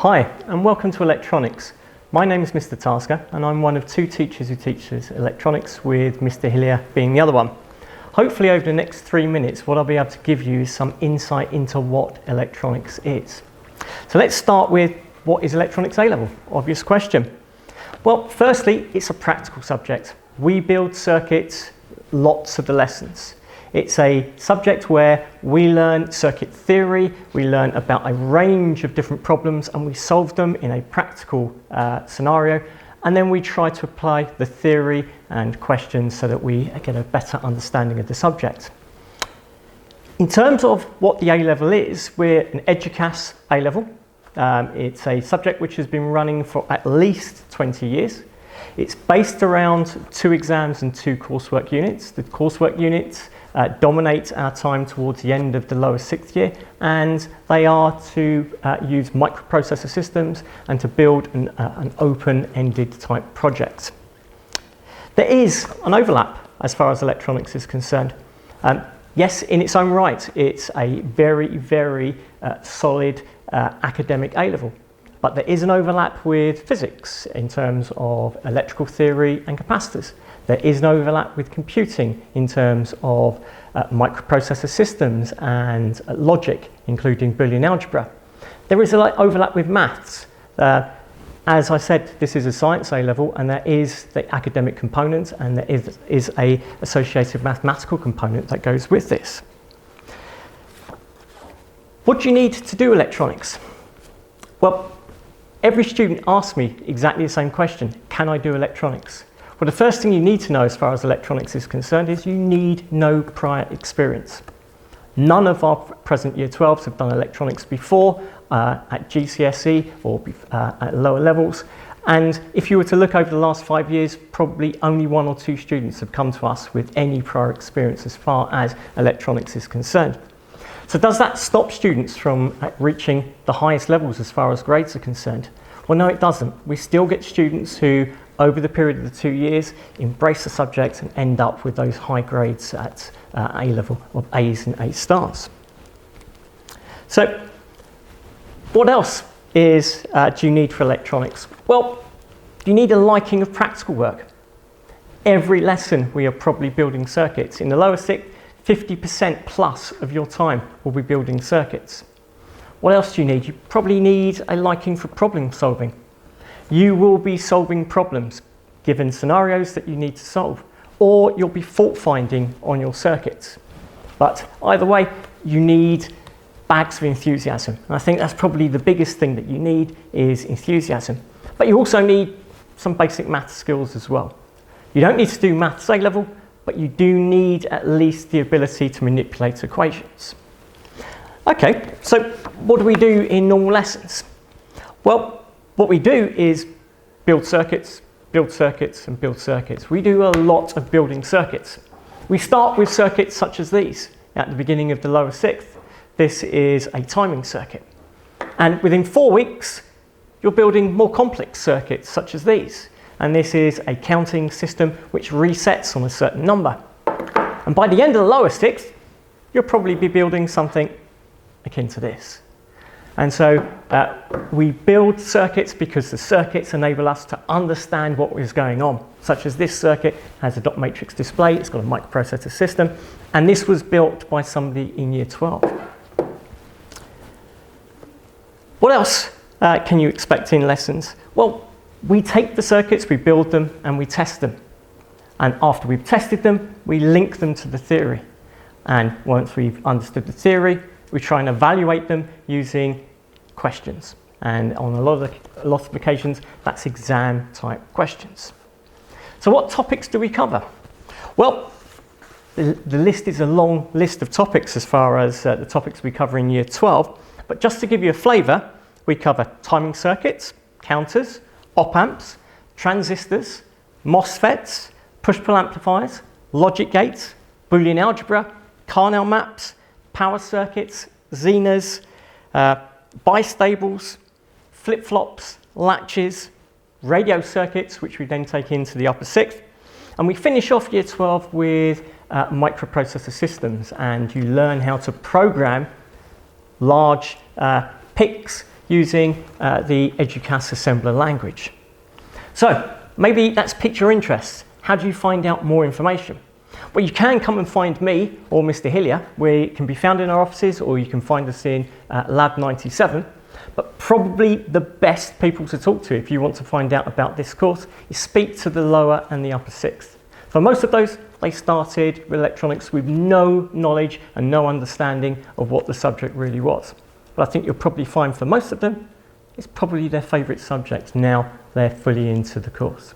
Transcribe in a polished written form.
Hi, and welcome to Electronics. My name is Mr. Tasker, and I'm one of two teachers who teaches electronics, with Mr. Hillier being the other one. Hopefully over the next 3 minutes, what I'll be able to give you is some insight into what electronics is. So let's start with, what is electronics A-level? Obvious question. Well, firstly, it's a practical subject. We build circuits lots of the lessons. It's a subject where we learn circuit theory, we learn about a range of different problems, and we solve them in a practical scenario, and then we try to apply the theory and questions so that we get a better understanding of the subject. In terms of what the A-level is, we're an EDUCAS A-level. It's a subject which has been running for at least 20 years. It's based around 2 exams and 2 coursework units. The coursework units dominate our time towards the end of the lower 6th year, and they are to use microprocessor systems and to build an open-ended type project. There is an overlap as far as electronics is concerned. Yes, in its own right, it's a very solid academic A-level. But there is an overlap with physics in terms of electrical theory and capacitors. There is an overlap with computing in terms of microprocessor systems and logic, including Boolean algebra. There is an overlap with maths. As I said, this is a science A-level, and there is the academic component, and there is a associated mathematical component that goes with this. What do you need to do electronics? Well, every student asks me exactly the same question: can I do electronics? Well, the first thing you need to know as far as electronics is concerned is you need no prior experience. None of our present Year 12s have done electronics before at GCSE or at lower levels. And if you were to look over the last 5 years, probably only 1 or 2 students have come to us with any prior experience as far as electronics is concerned. So does that stop students from reaching the highest levels as far as grades are concerned? Well, no, it doesn't. We still get students who, over the period of the 2 years, embrace the subject and end up with those high grades at A-level of A's and A stars. So what else do you need for electronics? Well, you need a liking of practical work. Every lesson we are probably building circuits. In the lower 6th, 50% plus of your time will be building circuits. What else do you need? You probably need a liking for problem solving. You will be solving problems, given scenarios that you need to solve, or you'll be fault finding on your circuits. But either way, you need bags of enthusiasm. And I think that's probably the biggest thing that you need, is enthusiasm. But you also need some basic maths skills as well. You don't need to do maths A-level, but you do need at least the ability to manipulate equations. Okay, so what do we do in normal lessons? Well, what we do is build circuits, and build circuits. We do a lot of building circuits. We start with circuits such as these at the beginning of the lower 6th. This is a timing circuit. And within 4 weeks, you're building more complex circuits such as these. And this is a counting system which resets on a certain number. And by the end of the lower 6th, you'll probably be building something akin to this. And so we build circuits because the circuits enable us to understand what is going on, such as this circuit has a dot matrix display, it's got a microprocessor system, and this was built by somebody in Year 12. What else can you expect in lessons? Well, we take the circuits, we build them, and we test them. And after we've tested them, we link them to the theory. And once we've understood the theory, we try and evaluate them using questions. And on a lot of occasions, that's exam type questions. So what topics do we cover? Well, the list is a long list of topics as far as the topics we cover in Year 12. But just to give you a flavour, we cover timing circuits, counters, op-amps, transistors, MOSFETs, push-pull amplifiers, logic gates, Boolean algebra, Carnot maps, power circuits, Zenas, bistables, flip-flops, latches, radio circuits, which we then take into the upper 6th. And we finish off Year 12 with microprocessor systems, and you learn how to program large PICs using the Educas assembler language. So maybe that's piqued your interest. How do you find out more information? Well, you can come and find me or Mr. Hillier. We can be found in our offices, or you can find us in Lab 97. But probably the best people to talk to if you want to find out about this course is speak to the lower and the upper sixth. For most of those, they started with electronics with no knowledge and no understanding of what the subject really was. But I think you'll probably find for most of them, it's probably their favourite subject now they're fully into the course.